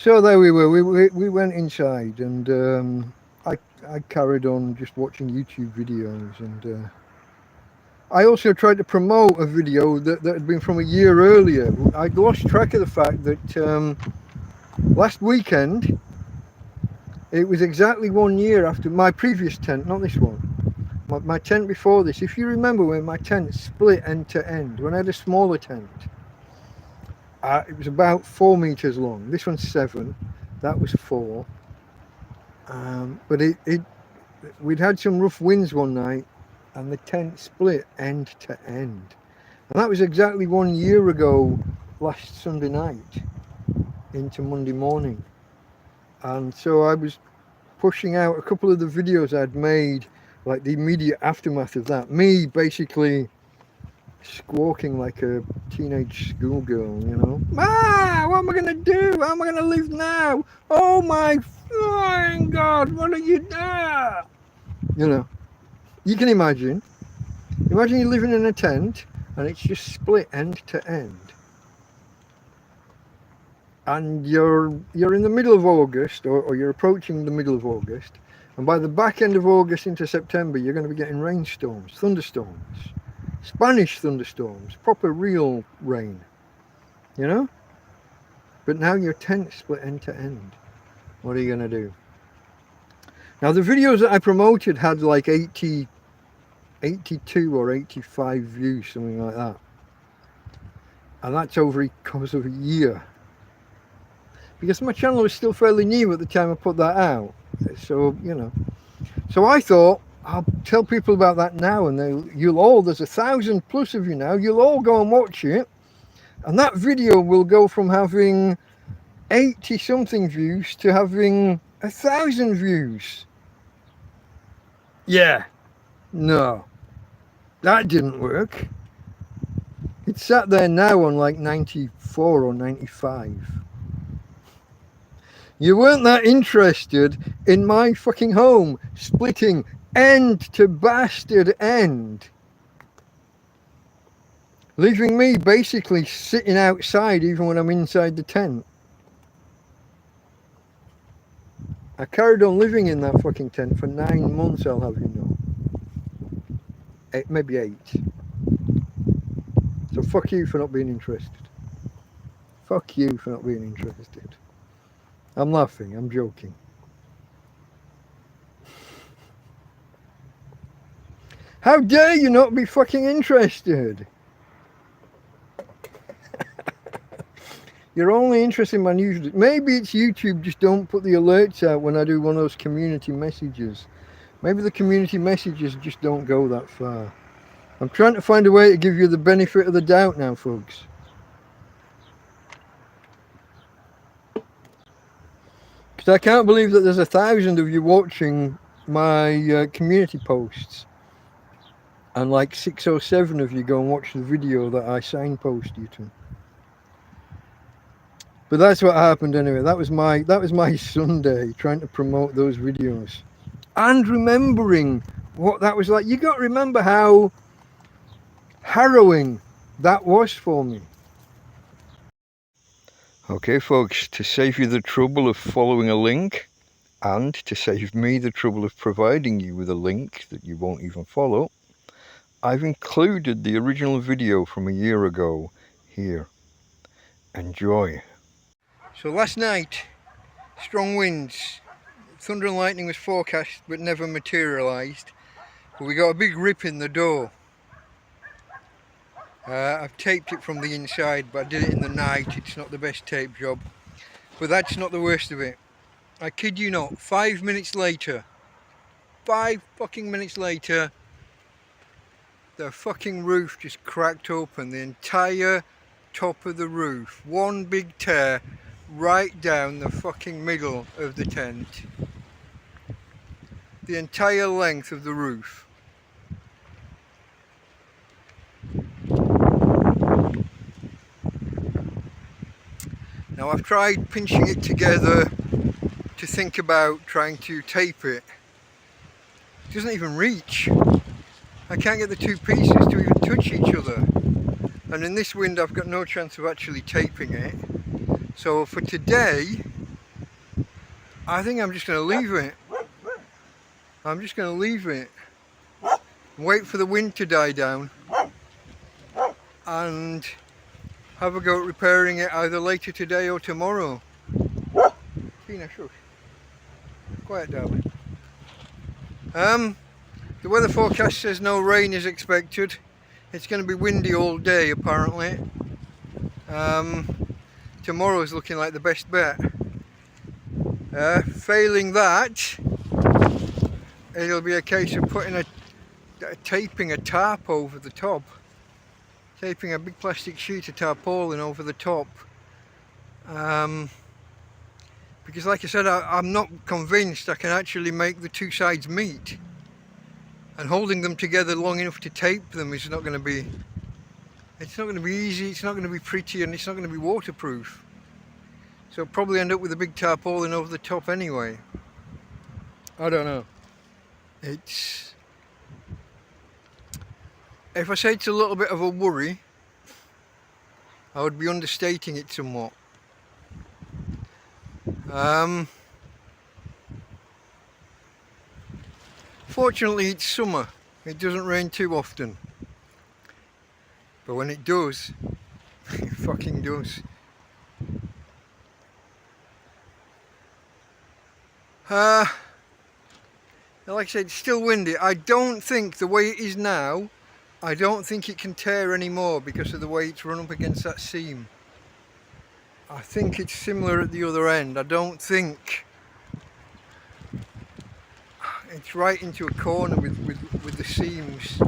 So there we were. We went inside, and I carried on just watching YouTube videos, and I also tried to promote a video that had been from a year earlier. I'd lost track of the fact that last weekend it was exactly 1 year after my previous tent, not this one. My tent before this. If you remember when my tent split end to end, when I had a smaller tent. It was about 4 meters long. This one's 7. That was 4. But we'd had some rough winds one night, and the tent split end to end. And that was exactly 1 year ago, last Sunday night into Monday morning. And so I was pushing out a couple of the videos I'd made, like the immediate aftermath of that. Me basically squawking like a teenage schoolgirl, you know. Ah, what am I gonna do? How am I gonna live now? Oh my flying God, what are you doing? You know, you can imagine. Imagine you're living in a tent and it's just split end to end. And you're in the middle of August, or you're approaching the middle of August, and by the back end of August into September, you're going to be getting rainstorms, thunderstorms. Spanish thunderstorms, proper real rain, you know? But now your tent's split end to end. What are you going to do? Now the videos that I promoted had like 82 or 85 views, something like that. And that's over the course of a year. Because my channel was still fairly new at the time I put that out. So, you know. So I thought, I'll tell people about that now, and there's 1,000 plus of you now, you'll all go and watch it, and that video will go from having 80 something views to having 1,000 views. Yeah, no, that didn't work. It's sat there now on like 94 or 95. You weren't that interested in my fucking home splitting end to bastard end, leaving me basically sitting outside even when I'm inside the tent. I carried on living in that fucking tent for 9 months, I'll have you know. Maybe 8. So fuck you for not being interested. Fuck you for not being interested. I'm laughing, I'm joking. How dare you not be fucking interested? You're only interested in my news. Maybe it's YouTube just don't put the alerts out when I do one of those community messages. Maybe the community messages just don't go that far. I'm trying to find a way to give you the benefit of the doubt now, folks. Because I can't believe that there's 1,000 of you watching my community posts. And like 6 or 7 of you go and watch the video that I signpost you to. But that's what happened anyway. That was my Sunday, trying to promote those videos. And remembering what that was like. You got to remember how harrowing that was for me. Okay folks, to save you the trouble of following a link, and to save me the trouble of providing you with a link that you won't even follow, I've included the original video from a year ago here. Enjoy. So last night, strong winds, thunder and lightning was forecast but never materialised. But we got a big rip in the door. I've taped it from the inside, but I did it in the night. It's not the best tape job. But that's not the worst of it. I kid you not, 5 minutes later, 5 fucking minutes later, the fucking roof just cracked open. The entire top of the roof. One big tear right down the fucking middle of the tent. The entire length of the roof. Now I've tried pinching it together to think about trying to tape it. It doesn't even reach. I can't get the two pieces to even touch each other. And in this wind I've got no chance of actually taping it. So for today, I think I'm just going to leave it. I'm just going to leave it. Wait for the wind to die down. And have a go at repairing it either later today or tomorrow. Tina, shush. Quiet, darling. The weather forecast says no rain is expected. It's going to be windy all day apparently. Tomorrow is looking like the best bet. Failing that, it'll be a case of putting taping a tarp over the top. Taping a big plastic sheet of tarpaulin over the top. Because like I said, I'm not convinced I can actually make the two sides meet. And holding them together long enough to tape them is not going to be... It's not going to be easy, it's not going to be pretty, and it's not going to be waterproof. So I'll probably end up with a big tarpaulin over the top anyway. I don't know. It's... If I say it's a little bit of a worry, I would be understating it somewhat. Fortunately it's summer, it doesn't rain too often. But when it does, it fucking does. Like I said, it's still windy. I don't think the way it is now, I don't think it can tear anymore because of the way it's run up against that seam. I think it's similar at the other end. I don't think it's right into a corner with the seams.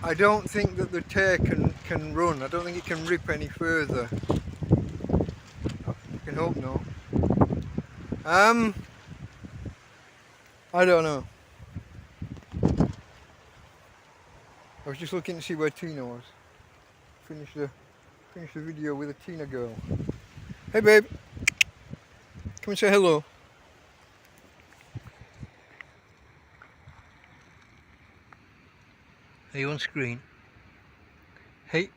I don't think that the tear can run. I don't think it can rip any further. I can hope not. I don't know. I was just looking to see where Tina was. Finish the video with a Tina girl. Hey babe, come and say hello. Are you on screen? Hey,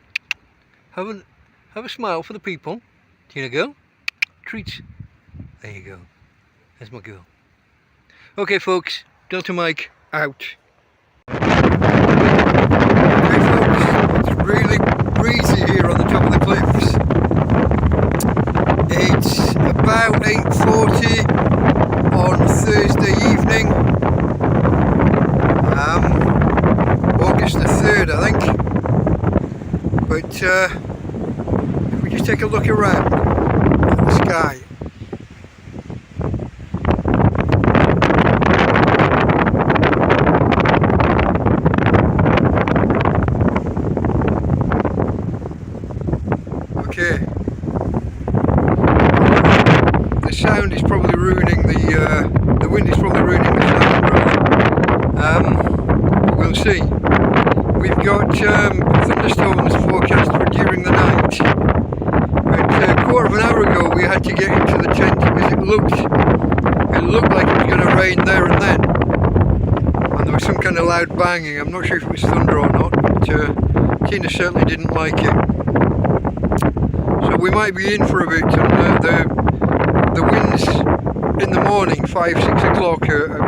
have a smile for the people. Tina girl, treats. There you go. That's my girl. Okay folks, Delta Mike out. Okay folks, it's really breezy here on the top of the cliffs. It's about 8:40 on Thursday evening, August the 3rd I think. But if we just take a look around at the sky. Okay. The sound is probably ruining the wind is probably ruining the sound, but we'll see. We've got thunderstorms forecast for during the night. But a quarter of an hour ago we had to get into the tent because it looked like it was going to rain there and then. And there was some kind of loud banging. I'm not sure if it was thunder or not, but Tina certainly didn't like it. So we might be in for a bit, and the winds in the morning, 5-6 o'clock, are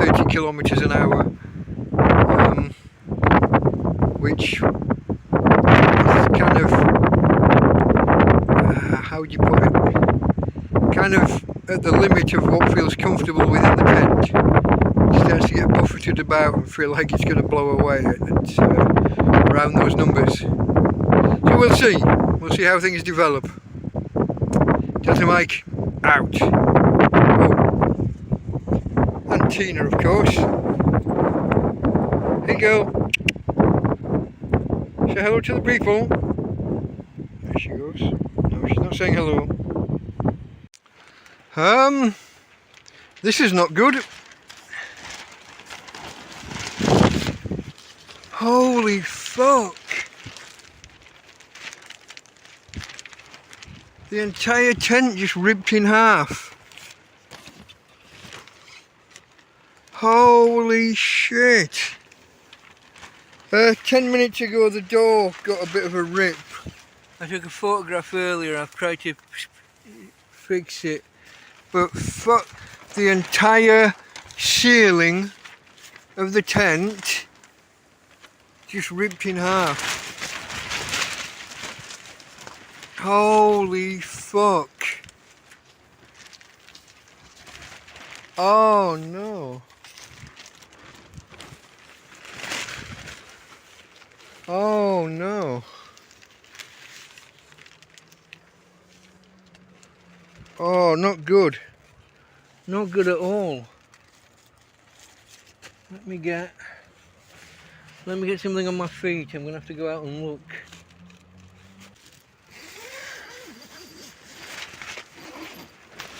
30 kilometres an hour, which is kind of, how would you put it, kind of at the limit of what feels comfortable within the tent. It starts to get buffeted about and feel like it's going to blow away at around those numbers. So we'll see. We'll see how things develop. Delta Mike, out. Oh. And Tina, of course. Hey girl. Say hello to the people. There she goes. No, she's not saying hello. This is not good. Holy fuck. The entire tent just ripped in half. Holy shit. 10 minutes ago the door got a bit of a rip. I took a photograph earlier, I've tried to fix it. but fuck, the entire ceiling of the tent just ripped in half. Holy fuck. Oh no. Oh no. Oh, not good. Not good at all. Let me get something on my feet. I'm gonna have to go out and look.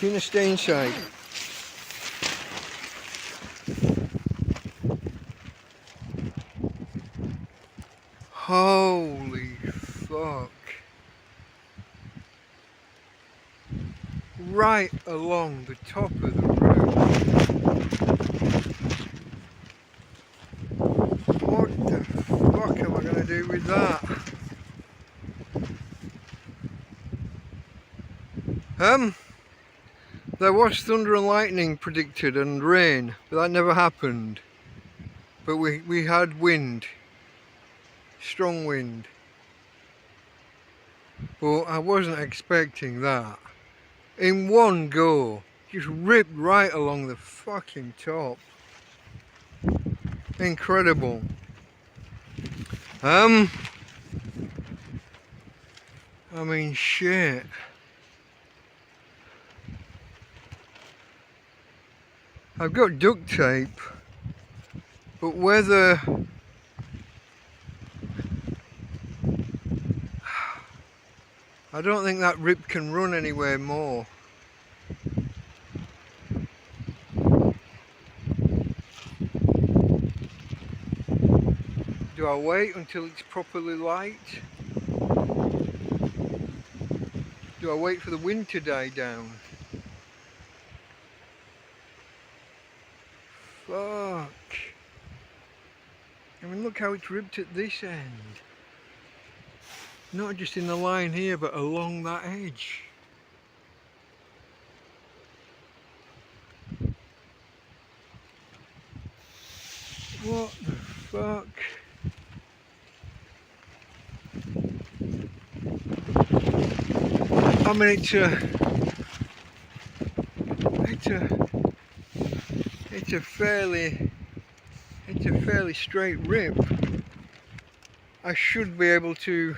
Gonna stay inside. Holy fuck. Right along the top of the roof. What the fuck am I gonna do with that? There was thunder and lightning predicted and rain, but that never happened. But we had wind. Strong wind. But I wasn't expecting that. In one go, just ripped right along the fucking top. Incredible. I mean, shit. I've got duct tape, but whether I don't think that rip can run anywhere more. Do I wait until it's properly light? Do I wait for the wind to die down? Fuck. I mean, look how it's ripped at this end. Not just in the line here, but along that edge. What the fuck? I mean, it's a fairly straight rip. I should be able to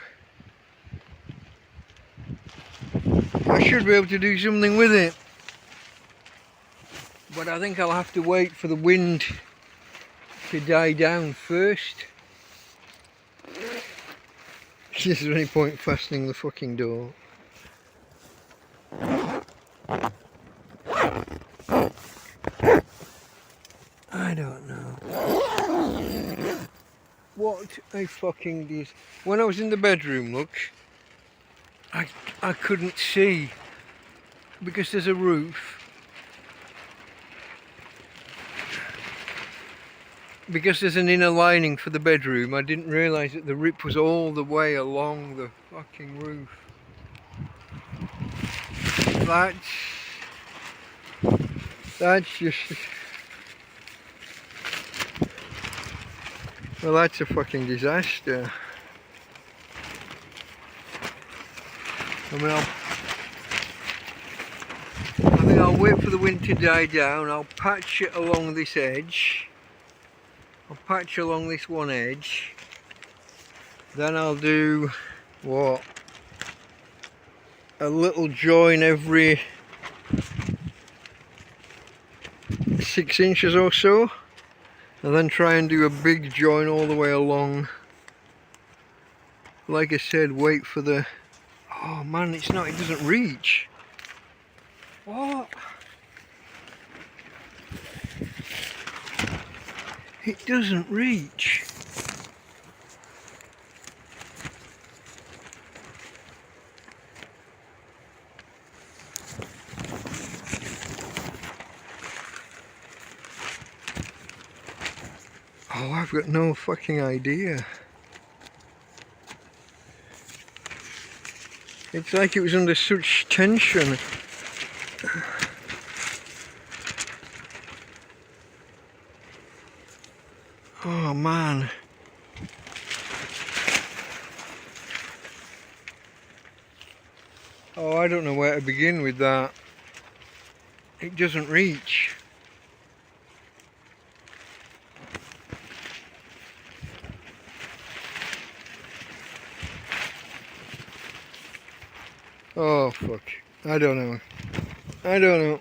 do something with it, but I think I'll have to wait for the wind to die down first. Is there any point fastening the fucking door? I don't know. What a fucking dis. When I was in the bedroom, look, I couldn't see because there's a roof. Because there's an inner lining for the bedroom, I didn't realise that the rip was all the way along the fucking roof. That's just... Well, that's a fucking disaster. I mean, I think I'll wait for the wind to die down. I'll patch it along this edge. I'll patch along this one edge. Then I'll do what? A little join every 6 inches or so. And then try and do a big join all the way along. Like I said, wait for the... Oh man, it doesn't reach. What? It doesn't reach. Oh, I've got no fucking idea. It's like it was under such tension. Oh man. Oh, I don't know where to begin with that. It doesn't reach. Oh fuck. I don't know.